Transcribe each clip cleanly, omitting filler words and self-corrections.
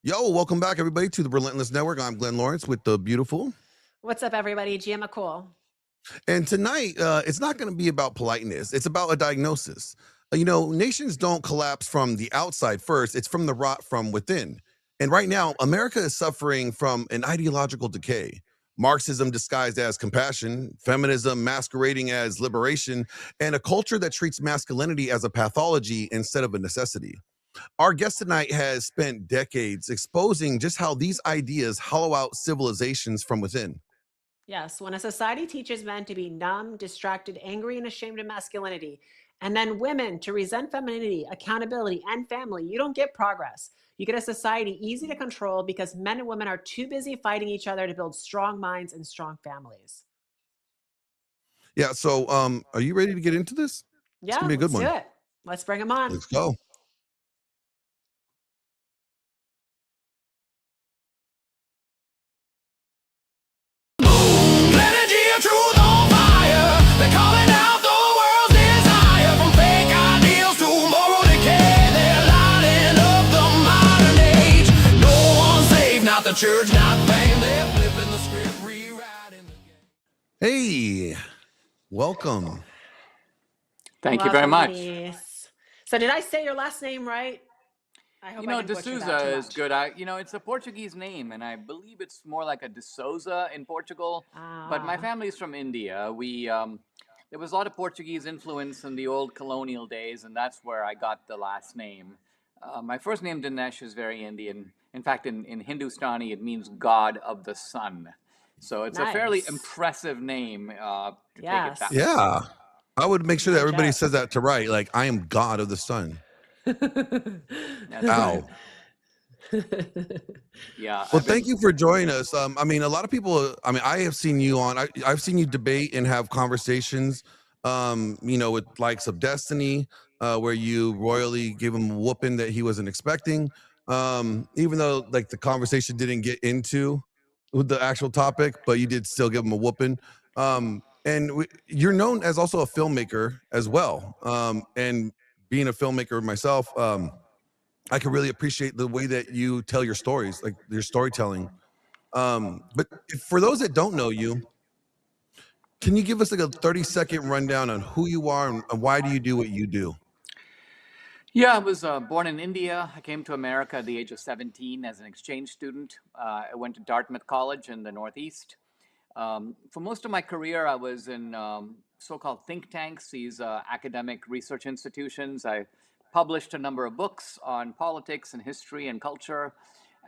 Yo, welcome back, everybody, to the Relentless Network. I'm Glenn Lawrence with the beautiful. What's up, everybody? Gia MaCool. And tonight, it's not going to be about politeness, it's about a diagnosis. Nations don't collapse from the outside first, it's from the rot from within. And right now, America is suffering from an ideological decay. Marxism disguised as compassion, feminism masquerading as liberation, and a culture that treats masculinity as a pathology instead of a necessity. Our guest tonight has spent decades exposing just how these ideas hollow out civilizations from within. Yes, when a society teaches men to be numb, distracted, angry, and ashamed of masculinity, and then women to resent femininity, accountability, and family, you don't get progress. You get a society easy to control because men and women are too busy fighting each other to build strong minds and strong families. Yeah, so are you ready to get into this? It's gonna Yeah, be a good let's do one. it. Let's bring them on. Let's go. Energy of truth on fire. They're calling out the world's desire. From fake ideals to moral decay. They're lighting up the modern age. No one's safe, not the church, not fame. They're flipping the script, rewriting the game. Hey, welcome. Thank you very Welcome, much. Denise. So, did I say your last name right? I hope I didn't butcher that D'Souza too is much. good. It's a Portuguese name, and I believe it's more like a D'Souza in Portugal. But my Ah, family's from India. There was a lot of Portuguese influence in the old colonial days, and that's where I got the last name. My first name, Dinesh, is very Indian. In fact, in Hindustani, it means God of the Sun. So it's a fairly nice. impressive name to take it back. Yes. Yeah, I would make sure that No everybody joke. says that to right. Like, I am God of the sun. That's right. Ow. Yeah, Well, I've thank been. you for joining us. A lot of people. I have seen you on. I've seen you debate and have conversations. With likes of Destiny, where you royally gave him a whooping that he wasn't expecting. Even though like the conversation didn't get into with the actual topic, but you did still give him a whooping. You're known as also a filmmaker as well. And being a filmmaker myself, I can really appreciate the way that you tell your stories, like your storytelling. For those that don't know you, can you give us like a 30-second rundown on who you are and why do you do what you do? Yeah, I was born in India. I came to America at the age of 17 as an exchange student. I went to Dartmouth College in the Northeast. For most of my career, I was in so called think tanks, these academic research institutions. I published a number of books on politics and history and culture.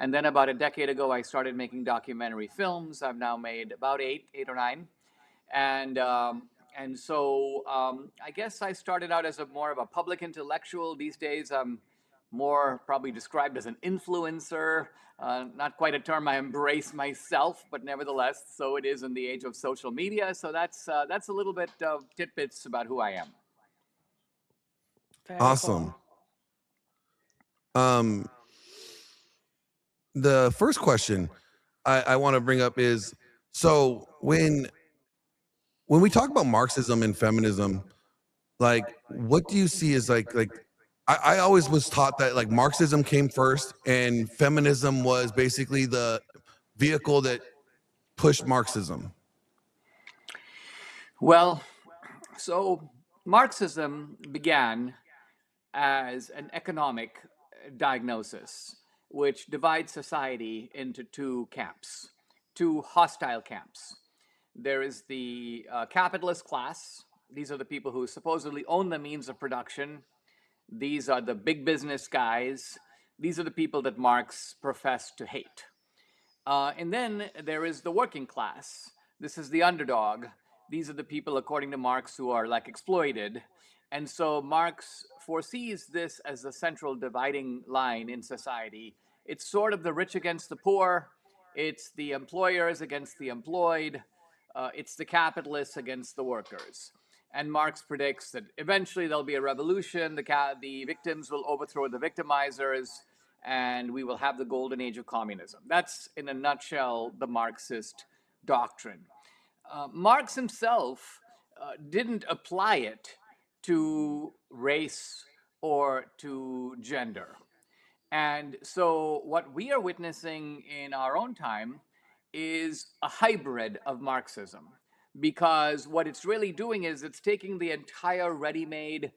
And then about a decade ago, I started making documentary films. I've now made about eight or nine, and I guess I started out as a more of a public intellectual. These days, I'm more probably described as an influencer. Not quite a term I embrace myself, but nevertheless, so it is in the age of social media. So that's a little bit of tidbits about who I am. Very Awesome. cool. Um, the first question I want to bring up is so when we talk about Marxism and feminism, like what do you see as I always was taught that like Marxism came first and feminism was basically the vehicle that pushed Marxism. Well, so Marxism began as an economic diagnosis, which divides society into two camps, two hostile camps. There is the capitalist class. These are the people who supposedly own the means of production. These are the big business guys. These are the people that Marx professed to hate. And then there is the working class. This is the underdog. These are the people, according to Marx, who are like exploited. And so Marx foresees this as the central dividing line in society. It's sort of the rich against the poor, it's the employers against the employed, it's the capitalists against the workers. And Marx predicts that eventually there'll be a revolution, the victims will overthrow the victimizers, and we will have the golden age of communism. That's, in a nutshell, the Marxist doctrine. Marx himself didn't apply it to race or to gender. And so, what we are witnessing in our own time is a hybrid of Marxism, because what it's really doing is it's taking the entire ready made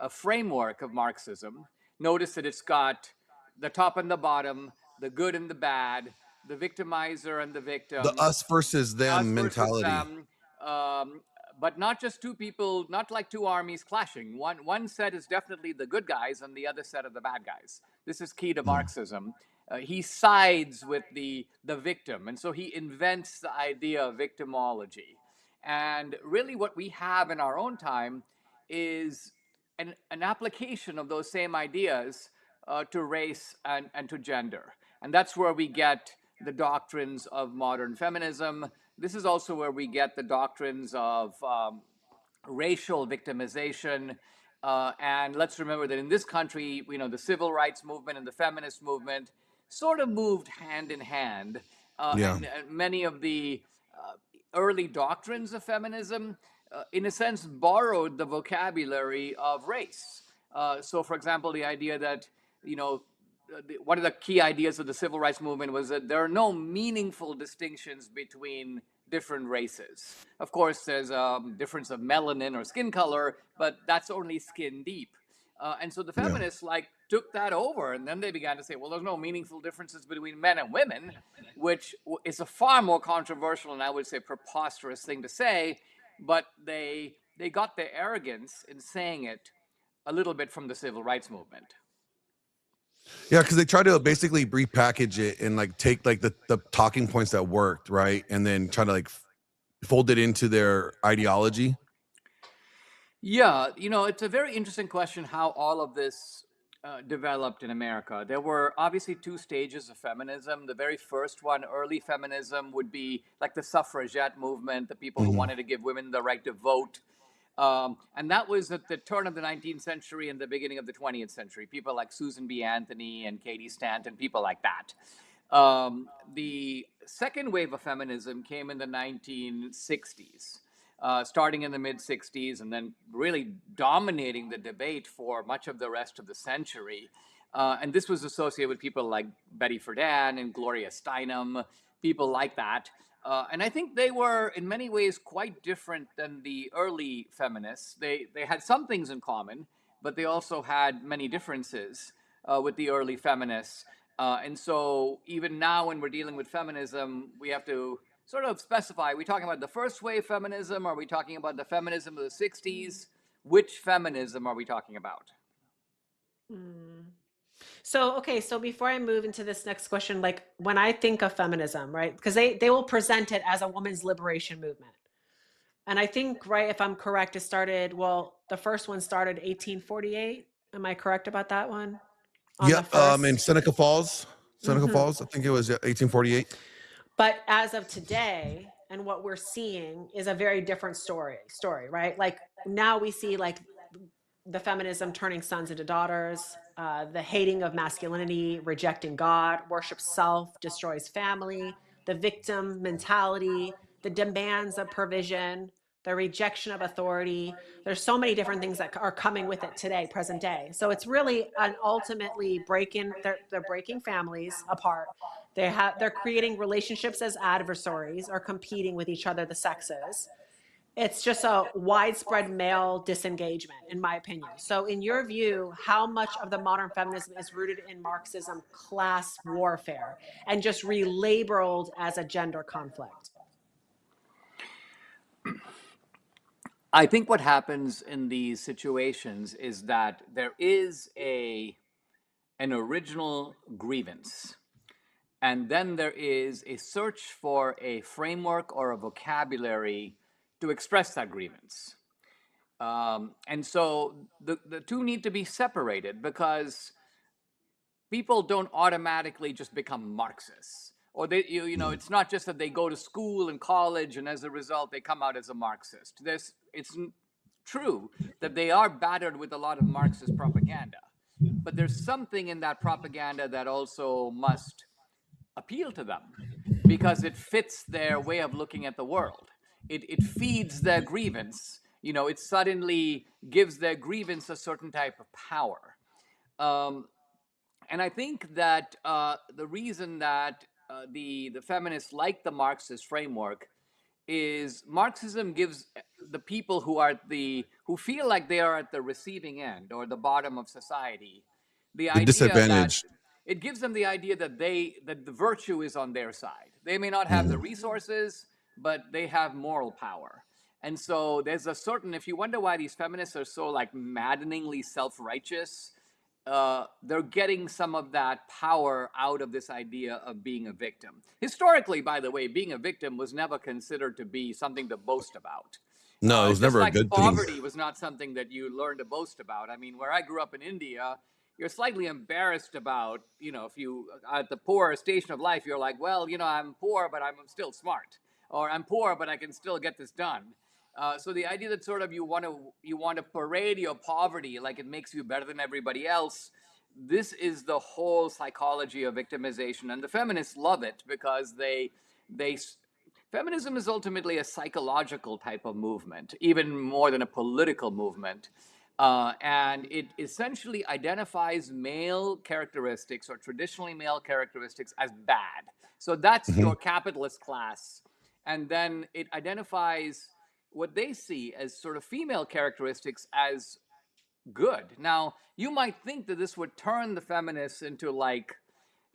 framework of Marxism. Notice that it's got the top and the bottom, the good and the bad, the victimizer and the The victim, us versus us them versus mentality. them, um, but not just two people, not like two armies clashing. One set is definitely the good guys, and the other set are the bad guys. This is key to Mm. Marxism. He sides with the victim, and so he invents the idea of victimology. And really, what we have in our own time is an application of those same ideas to race and to gender. And that's where we get the doctrines of modern feminism. This is also where we get the doctrines of racial victimization. And let's remember that in this country, the civil rights movement and the feminist movement sort of moved hand in hand. Yeah. And many of the early doctrines of feminism, in a sense, borrowed the vocabulary of race. So, for example, the idea that, one of the key ideas of the civil rights movement was that there are no meaningful distinctions between different races. Of course, there's a difference of melanin or skin color, but that's only skin deep. And so the Yeah. feminists took that over, and then they began to say, well, there's no meaningful differences between men and women, which is a far more controversial and I would say preposterous thing to say. But they got their arrogance in saying it a little bit from the civil rights movement. Yeah, because they try to basically repackage it and like take like the talking points that worked, right? And then try to like fold it into their ideology. Yeah, it's a very interesting question how all of this developed in America. There were obviously two stages of feminism. The very first one, early feminism, would be like the suffragette movement, the people who Mhm. wanted to give women the right to vote. And that was at the turn of the 19th century and the beginning of the 20th century. People like Susan B. Anthony and Katie Stanton, people like that. The second wave of feminism came in the 1960s, starting in the mid 60s, and then really dominating the debate for much of the rest of the century. And this was associated with people like Betty Friedan and Gloria Steinem, people like that. And I think they were, in many ways, quite different than the early feminists. They had some things in common, but they also had many differences with the early feminists. And so even now when we're dealing with feminism, we have to sort of specify, are we talking about the first wave feminism? Are we talking about the feminism of the 60s? Which feminism are we talking about? So, okay, so before I move into this next question, like when I think of feminism, right, because they will present it as a women's liberation movement. And I think, right, if I'm correct, it started, well, the first one started 1848. Am I correct about that one? On the Yep. In first? Seneca Falls, Hmm. I think it was 1848. But as of today, and what we're seeing is a very different story, right? Like now we see like the feminism turning sons into daughters, the hating of masculinity, rejecting God, worship self, destroys family, the victim mentality, the demands of provision, the rejection of authority. There's so many different things that are coming with it today, present day. So it's really an ultimately breaking. They're breaking families apart. They're creating relationships as adversaries or competing with each other, the sexes. It's just a widespread male disengagement, in my opinion. So, in your view, how much of the modern feminism is rooted in Marxism class warfare and just relabeled as a gender conflict? I think what happens in these situations is that there is an original grievance, and then there is a search for a framework or a vocabulary to express that grievance. And so the two need to be separated because people don't automatically just become Marxists. Or it's not just that they go to school and college and as a result they come out as a Marxist. It's true that they are battered with a lot of Marxist propaganda, but there's something in that propaganda that also must appeal to them because it fits their way of looking at the world. It feeds their grievance. It suddenly gives their grievance a certain type of power. Um, And I think that the reason that the feminists like the Marxist framework is Marxism gives the people who feel like they are at the receiving end or the bottom of society the The idea that disadvantage. it gives them the idea that the virtue is on their side. They may not have the Mhm. resources, but they have moral power. And so there's a certain, if you wonder why these feminists are so like maddeningly self-righteous, they're getting some of that power out of this idea of being a victim. Historically, by the way, being a victim was never considered to be something to boast about. No, it was Just never a like good thing. poverty was not something that you learned to boast about. I mean, where I grew up in India, you're slightly embarrassed about, if you are at the poor station of life, you're like, well, I'm poor, but I'm still smart, or I'm poor, but I can still get this done. So the idea that sort of you want to parade your poverty like it makes you better than everybody else, this is the whole psychology of victimization, and the feminists love it because they feminism is ultimately a psychological type of movement, even more than a political movement. And it essentially identifies male characteristics or traditionally male characteristics as bad. So that's Mhm. your capitalist class. And then it identifies what they see as sort of female characteristics as good. Now, you might think that this would turn the feminists into like,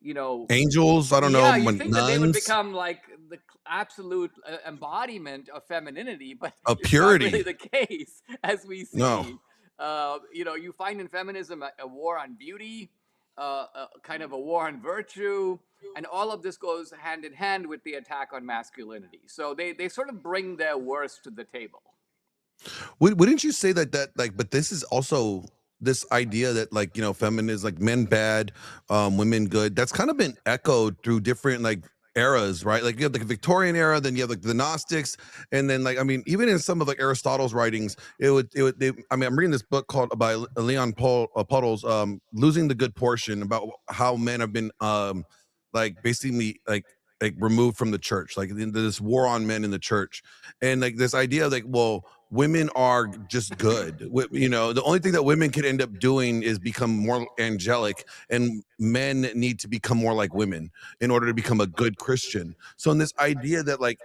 you know, Angels, I don't know, yeah, you think that they would nuns become like the absolute embodiment of femininity, but of it's not really purity. the case, as we No. see. You find in feminism a war on beauty, kind of a war on virtue, and all of this goes hand in hand with the attack on masculinity. So they sort of bring their worst to the table. Wouldn't you say that like, but this is also this idea that like, feminism, like men bad, women good. That's kind of been echoed through different like eras, right? Like you have the Victorian era, then you have like the Gnostics, and then like I mean, even in some of like Aristotle's writings, I mean, I'm reading this book called by Leon Puddles, "Losing the Good Portion," about how men have been like basically like removed from the church, like this war on men in the church, and like this idea of like, well, women are just good. The only thing that women could end up doing is become more angelic, and men need to become more like women in order to become a good Christian. So, in this idea that like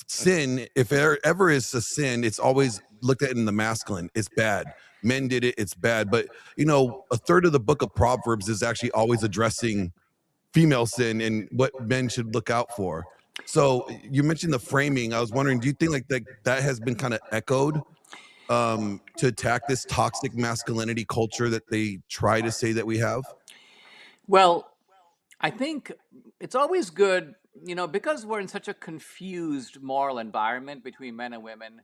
sin, if there ever is a sin, it's always looked at in the masculine. It's bad. Men did it. It's bad. But a third of the book of Proverbs is actually always addressing female sin and what men should look out for. So you mentioned the framing. I was wondering, do you think like that has been kind of echoed to attack this toxic masculinity culture that they try to say that we have? Well, I think it's always good, because we're in such a confused moral environment between men and women.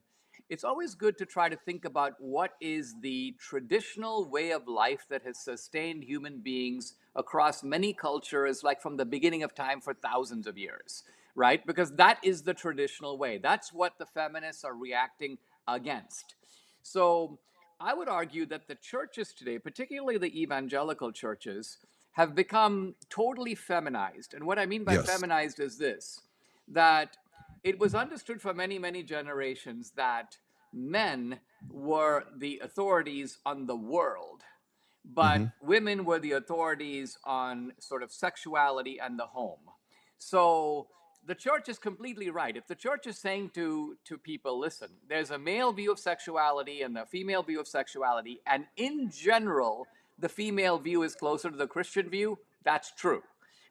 It's always good to try to think about what is the traditional way of life that has sustained human beings across many cultures, like from the beginning of time for thousands of years, right? Because that is the traditional way. That's what the feminists are reacting against. So I would argue that the churches today, particularly the evangelical churches, have become totally feminized. And what I mean by Yes. feminized is this, that it was understood for many, many generations that men were the authorities on the world, but Hmm. women were the authorities on sort of sexuality and the home. So the church is completely right. If the church is saying to people, listen, there's a male view of sexuality and a female view of sexuality, and in general, the female view is closer to the Christian view, that's true.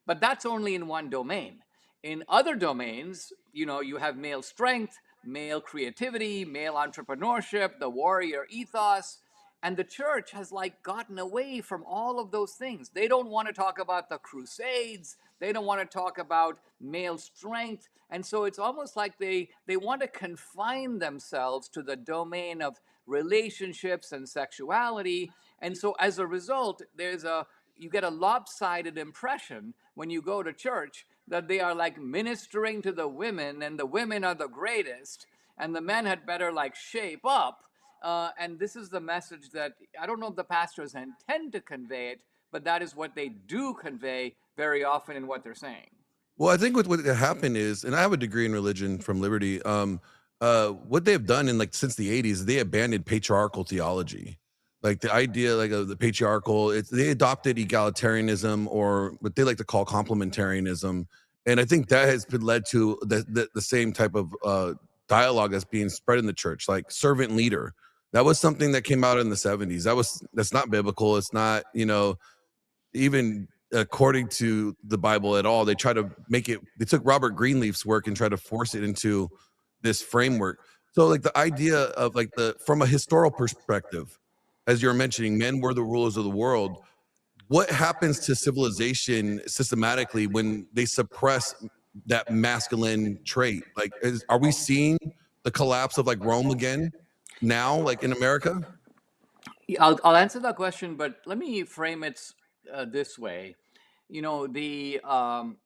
But that's only in one domain. In other domains, you have male strength, male creativity, male entrepreneurship, the warrior ethos, and the church has like gotten away from all of those things. They don't want to talk about the crusades, they don't want to talk about male strength, and so it's almost like they want to confine themselves to the domain of relationships and sexuality. And so as a result, you get a lopsided impression when you go to church that they are like ministering to the women and the women are the greatest and the men had better like shape up. And this is the message that I don't know if the pastors intend to convey it, but that is what they do convey very often in what they're saying. Well, I think what happened is, and I have a degree in religion from Liberty. What they've done in like since the '80s, they abandoned patriarchal theology. like the idea like of the patriarchal. They adopted egalitarianism, or what they like to call complementarianism, and I think that has been led to the same type of dialogue that's being spread in the church, like servant leader. That was something that came out in the 70s. That's not biblical. It's not, even according to the Bible at all. They try to make it. They took Robert Greenleaf's work and tried to force it into this framework. So, like the idea of like the from a historical perspective, as you're mentioning, men were the rulers of the world. What happens to civilization systematically when they suppress that masculine trait? Like, are we seeing the collapse of like Rome again now, like in America? Yeah, I'll answer that question, but let me frame it this way. The um,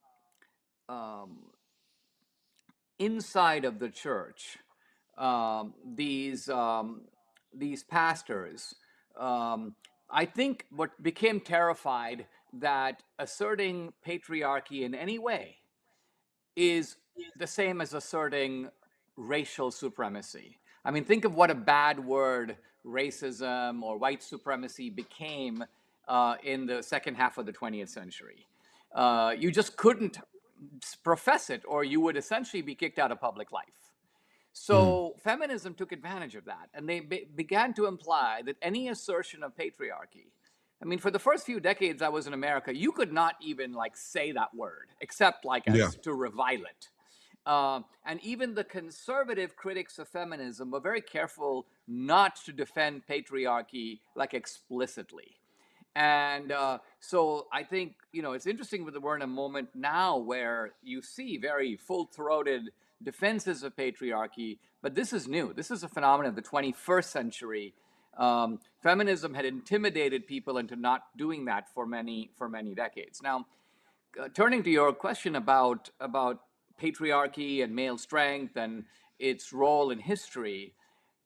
inside of the church, these pastors, I think, what became terrified that asserting patriarchy in any way is the same as asserting racial supremacy. I mean, think of what a bad word racism or white supremacy became in the second half of the 20th century. You just couldn't profess it, or you would essentially be kicked out of public life. Mhm. So feminism took advantage of that, and they began to imply that any assertion of patriarchy, I mean, for the first few decades I was in America, you could not even like say that word, except like Yeah. as to revile it. And even the conservative critics of feminism were very careful not to defend patriarchy like explicitly. And so I think, it's interesting that we're in a moment now where you see very full throated defenses of patriarchy, but this is new. This is a phenomenon of the 21st century. Feminism had intimidated people into not doing that for many decades. Now, turning to your question about patriarchy and male strength and its role in history,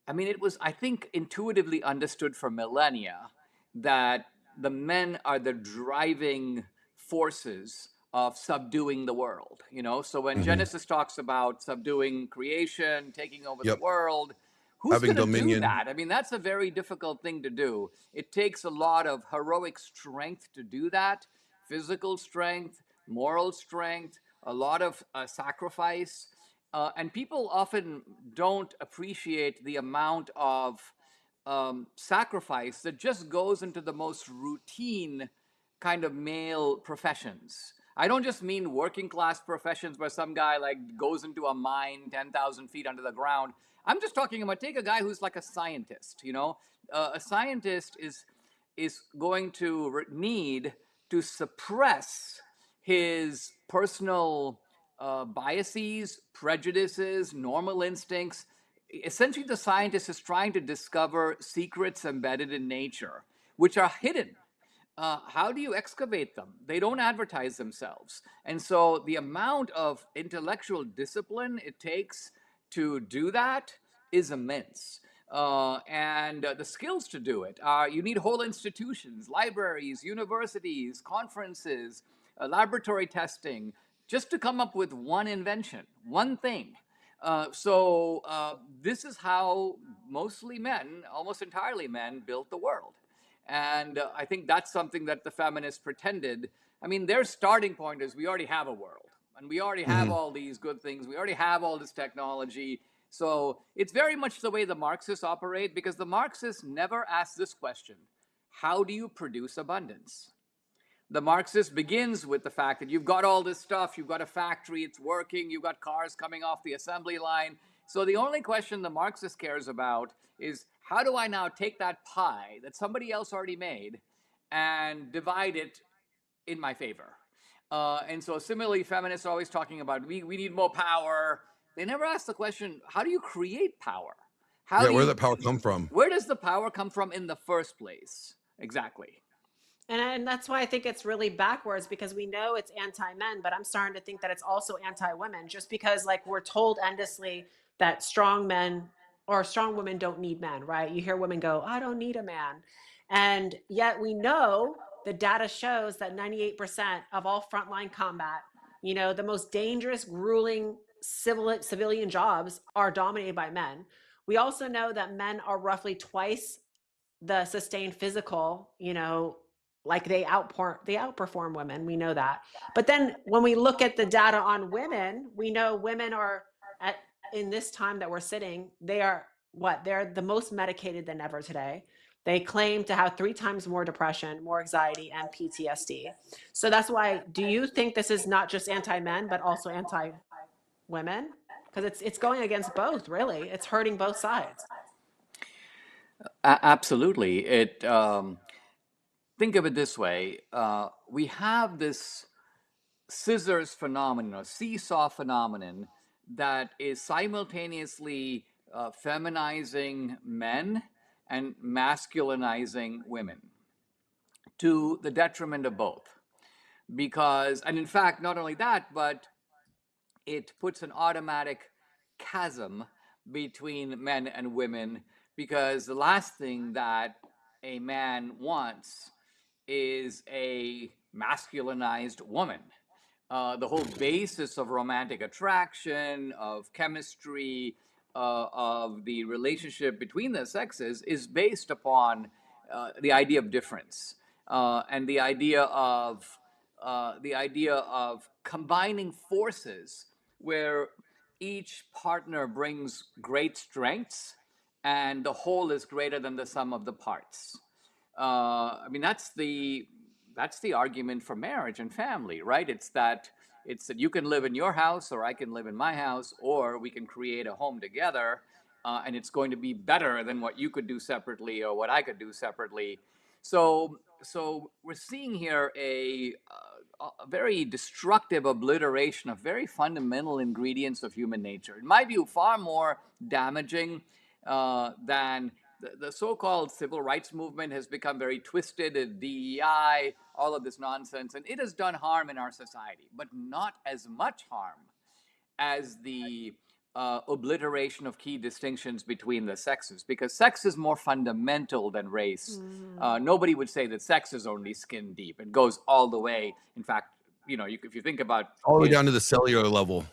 I mean, it was, I think, intuitively understood for millennia that the men are the driving forces of subduing the world. So when Mhm. Genesis talks about subduing creation, taking over the Yep. world, who's Having going to do dominion. that? I mean, that's a very difficult thing to do. It takes a lot of heroic strength to do that, physical strength, moral strength, a lot of sacrifice. And people often don't appreciate the amount of sacrifice that just goes into the most routine kind of male professions. I don't just mean working class professions where some guy like goes into a mine 10,000 feet under the ground. I'm just talking about, take a guy who's like a scientist. A scientist is going to need to suppress his personal biases, prejudices, normal instincts. Essentially, the scientist is trying to discover secrets embedded in nature, which are hidden. How do you excavate them? They don't advertise themselves. And so the amount of intellectual discipline it takes to do that is immense. And the skills to do it are, you need whole institutions, libraries, universities, conferences, laboratory testing, just to come up with one invention, one thing. This is how mostly men, almost entirely men, built the world. And I think that's something that the feminists pretended. I mean, their starting point is, we already have a world, and we already have Mhm. all these good things. We already have all this technology. So it's very much the way the Marxists operate, because the Marxists never ask this question: how do you produce abundance? The Marxist begins with the fact that you've got all this stuff, you've got a factory, it's working, you've got cars coming off the assembly line. So the only question the Marxist cares about is, how do I now take that pie that somebody else already made and divide it in my favor? And so similarly, feminists are always talking about, we need more power. They never ask the question, how do you create power? How Yeah, do where did that you, power come from? where does the power come from in the first place? Exactly. And that's why I think it's really backwards, because we know it's anti-men, but I'm starting to think that it's also anti-women, just because like we're told endlessly that strong men or strong women don't need men, right? You hear women go, I don't need a man. And yet we know the data shows that 98% of all frontline combat, the most dangerous, grueling civilian jobs are dominated by men. We also know that men are roughly twice the sustained physical, like they outperform women. We know that. But then when we look at the data on women, we know women are at in this time that we're sitting, they are what? They're the most medicated than ever today. They claim to have 3 times more depression, more anxiety, and PTSD. So that's why, do you think this is not just anti-men, but also anti-women? Because it's going against both, really. It's hurting both sides. Absolutely. Think of it this way: we have this scissors phenomenon, or seesaw phenomenon, that is simultaneously feminizing men and masculinizing women to the detriment of both. Because, and in fact, not only that, but it puts an automatic chasm between men and women, because the last thing that a man wants is a masculinized woman. The whole basis of romantic attraction, of chemistry, of the relationship between the sexes is based upon the idea of difference, and the idea of combining forces where each partner brings great strengths and the whole is greater than the sum of the parts. I mean, that's the argument for marriage and family, right? It's that you can live in your house, or I can live in my house, or we can create a home together, and it's going to be better than what you could do separately or what I could do separately. So we're seeing here a very destructive obliteration of very fundamental ingredients of human nature. In my view, far more damaging than the so-called civil rights movement has become very twisted, DEI, all of this nonsense, and it has done harm in our society, but not as much harm as the obliteration of key distinctions between the sexes, because sex is more fundamental than race. Nobody would say that sex is only skin deep. It goes all the way. In fact, if you think about All the way down to the cellular level.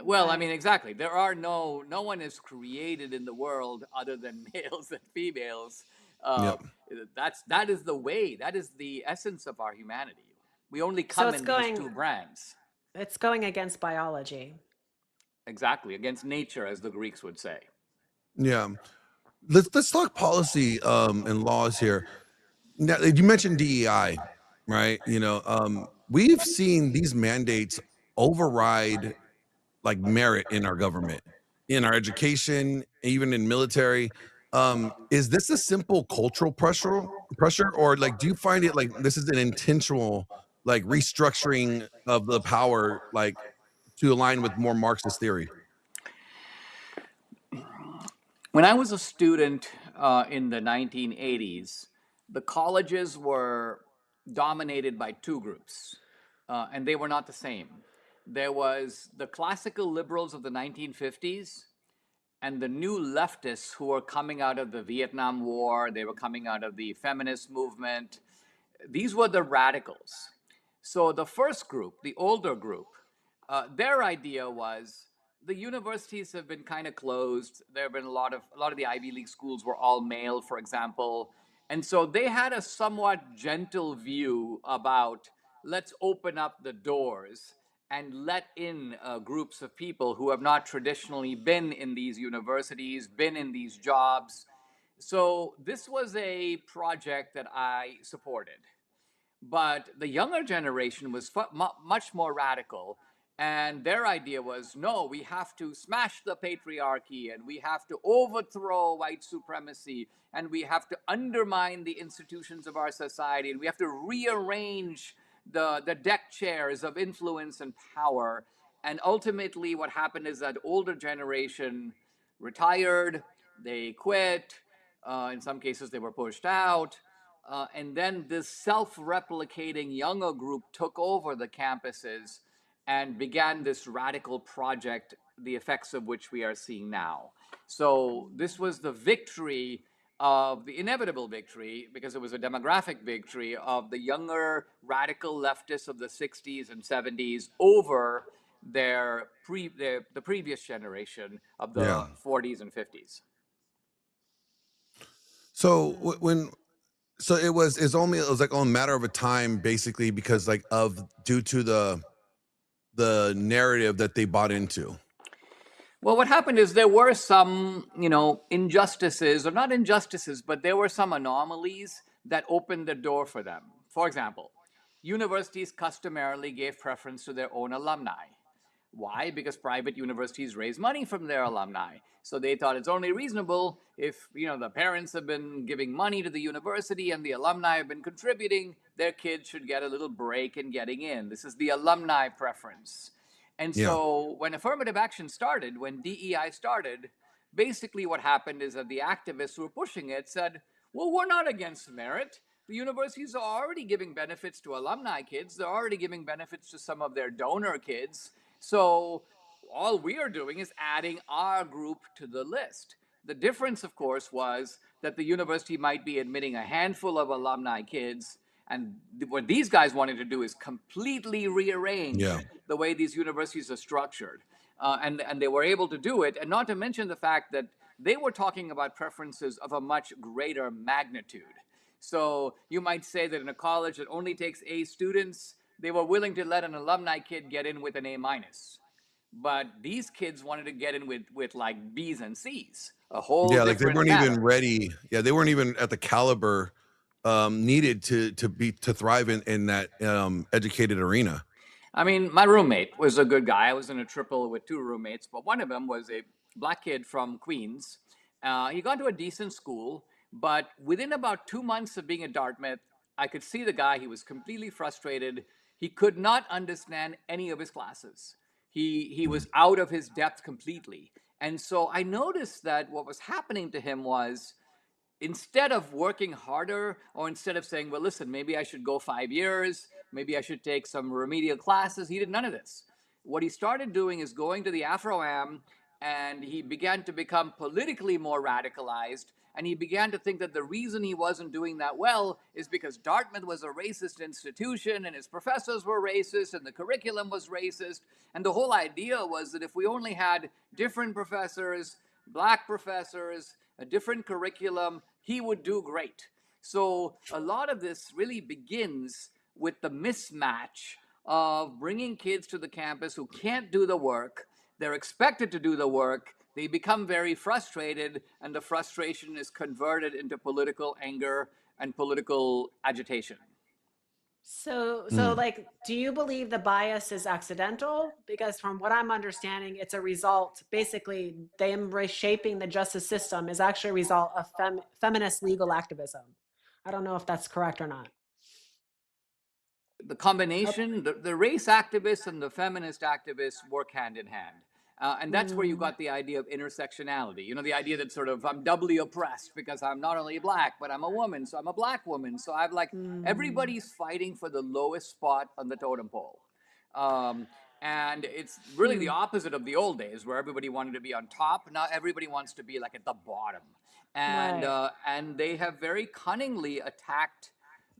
well, I Right. mean, exactly. No one is created in the world other than males and females. Uh, Yep. that is the way. That is the essence of our humanity. We only So come in these two brands. it's going against biology. Exactly, against nature, as the Greeks would say. Yeah. Let's talk policy and laws here. Now, you mentioned DEI, right? We've seen these mandates override like merit in our government, in our education, even in military. Is this a simple cultural pressure, or like do you find it like this is an intentional like restructuring of the power, like to align with more Marxist theory? When I was a student in the 1980s, the colleges were dominated by two groups, and they were not the same. There was the classical liberals of the 1950s and the new leftists who were coming out of the Vietnam War, they were coming out of the feminist movement. These were the radicals. So the first group, the older group, their idea was the universities have been kind of closed. There have been a lot of the Ivy League schools were all male, for example, and so they had a somewhat gentle view about let's open up the doors and let in groups of people who have not traditionally been in these universities, been in these jobs. So this was a project that I supported. But the younger generation was much more radical. And their idea was no, we have to smash the patriarchy and we have to overthrow white supremacy and we have to undermine the institutions of our society and we have to rearrange the deck chairs of influence and power. And ultimately, what happened is that older generation retired, they quit, in some cases, they were pushed out. And then this self-replicating younger group took over the campuses and began this radical project, the effects of which we are seeing now. So this was the victory of the inevitable victory, because it was a demographic victory of the younger radical leftists of the 60s and 70s over the previous generation of Yeah. the 40s and 50s. So Mm. when so it was like on a matter of a time, basically, because like of due to the narrative that they bought into. Well, what happened is there were some, injustices, or not injustices, but there were some anomalies that opened the door for them. For example, universities customarily gave preference to their own alumni. Why? Because private universities raise money from their alumni. So they thought it's only reasonable if, the parents have been giving money to the university and the alumni have been contributing, their kids should get a little break in getting in. This is the alumni preference. And Yeah. so when affirmative action started, when DEI started, basically what happened is that the activists who were pushing it said, well, we're not against merit. The universities are already giving benefits to alumni kids. They're already giving benefits to some of their donor kids. So all we are doing is adding our group to the list. The difference, of course, was that the university might be admitting a handful of alumni kids, and what these guys wanted to do is completely rearrange Yeah. the way these universities are structured. And they were able to do it, and not to mention the fact that they were talking about preferences of a much greater magnitude. So you might say that in a college that only takes A students, they were willing to let an alumni kid get in with an A minus. But these kids wanted to get in with like B's and C's, a whole Yeah, like they different weren't matter. even ready. Yeah, they weren't even at the caliber needed to thrive in that educated arena. I mean, my roommate was a good guy. I was in a triple with two roommates, but one of them was a black kid from Queens. He got to a decent school, but within about 2 months of being at Dartmouth, I could see the guy. He was completely frustrated. He could not understand any of his classes. He Mm. was out of his depth completely. And so I noticed that what was happening to him was, instead of working harder, or instead of saying, well, listen, maybe I should go 5 years, maybe I should take some remedial classes, he did none of this. What he started doing is going to the Afro-Am, and he began to become politically more radicalized. And he began to think that the reason he wasn't doing that well is because Dartmouth was a racist institution, and his professors were racist, and the curriculum was racist. And the whole idea was that if we only had different professors, black professors, a different curriculum, he would do great. So a lot of this really begins with the mismatch of bringing kids to the campus who can't do the work. They're expected to do the work. They become very frustrated, and the frustration is converted into political anger and political agitation. So Mm. like, do you believe the bias is accidental? Because from what I'm understanding, it's a result, basically, them reshaping the justice system is actually a result of feminist legal activism. I don't know if that's correct or not. The Oh, combination, the race activists and the feminist activists work hand in hand. And that's where you mm, got the idea of intersectionality. The idea that sort of I'm doubly oppressed because I'm not only black, but I'm a woman. So I'm a black woman. So I've like, mm, everybody's fighting for the lowest spot on the totem pole. Um, and it's really the hmm, opposite of the old days where everybody wanted to be on top. Now everybody wants to be like at the bottom. right. And they have very cunningly attacked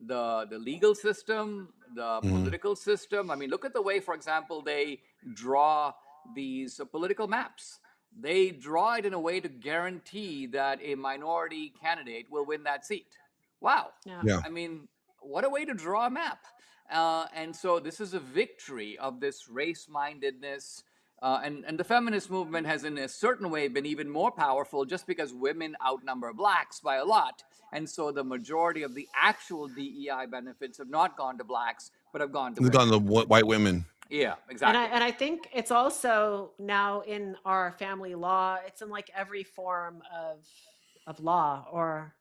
the legal system, the Mhm. political system. I mean, look at the way, for example, they draw these political maps. They draw it in a way to guarantee that a minority candidate will win that seat. Wow. Yeah. Yeah. I mean, what a way to draw a map. And so this is a victory of this race mindedness. And the feminist movement has, in a certain way, been even more powerful just because women outnumber blacks by a lot. And so the majority of the actual DEI benefits have not gone to blacks, but have gone to We've women. gone to white women. Yeah, And I exactly. and I think it's also now in our family law. It's in like every form of law or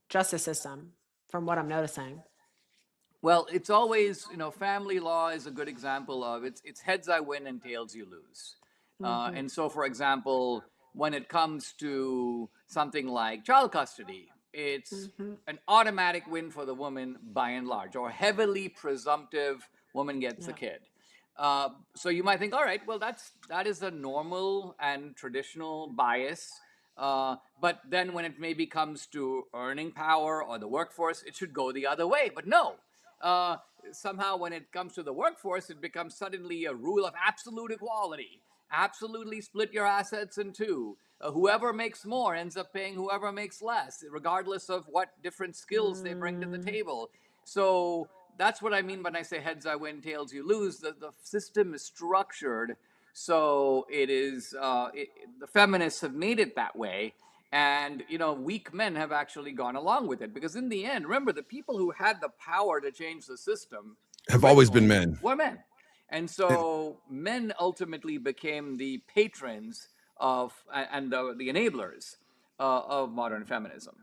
justice system, from what I'm noticing. Well, it's always, family law is a good example of it's heads I win and tails you lose. Hmm. And so, for example, when it comes to something like child custody, it's Hmm. an automatic win for the woman by and large, or heavily presumptive woman gets a Yeah. kid. So you might think, all right, well, that is a normal and traditional bias. But then when it maybe comes to earning power or the workforce, it should go the other way. But no, uh, somehow when it comes to the workforce, it becomes suddenly a rule of absolute equality. absolutely split your assets in two. Whoever makes more ends up paying whoever makes less, regardless of what different skills they bring to the table. So that's what I mean when I say heads I win, tails you lose. The system is structured so it is. The feminists have made it that way, and weak men have actually gone along with it because in the end, remember, the people who had the power to change the system Have always been originally men. were men. And so men ultimately became the patrons of and the enablers of modern feminism.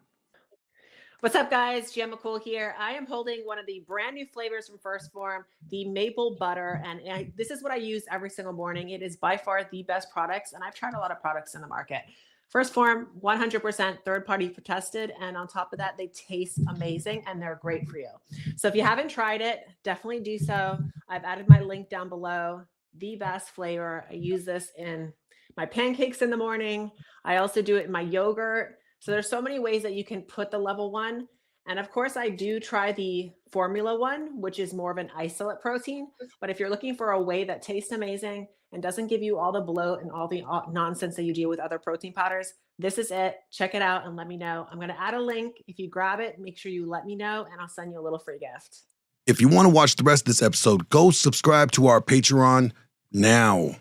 What's up, guys? Gia MaCool here. I am holding one of the brand new flavors from First Form, the maple butter. And this is what I use every single morning. It is by far the best products. And I've tried a lot of products in the market. First Form, 100% third-party tested. And on top of that, they taste amazing and they're great for you. So if you haven't tried it, definitely do so. I've added my link down below. The best flavor. I use this in my pancakes in the morning. I also do it in my yogurt. So there's so many ways that you can put the level 1. And of course, I do try the formula 1, which is more of an isolate protein. But if you're looking for a whey that tastes amazing and doesn't give you all the bloat and all the nonsense that you deal with other protein powders, this is it. Check it out and let me know. I'm going to add a link. If you grab it, make sure you let me know and I'll send you a little free gift. If you want to watch the rest of this episode, go subscribe to our Patreon now.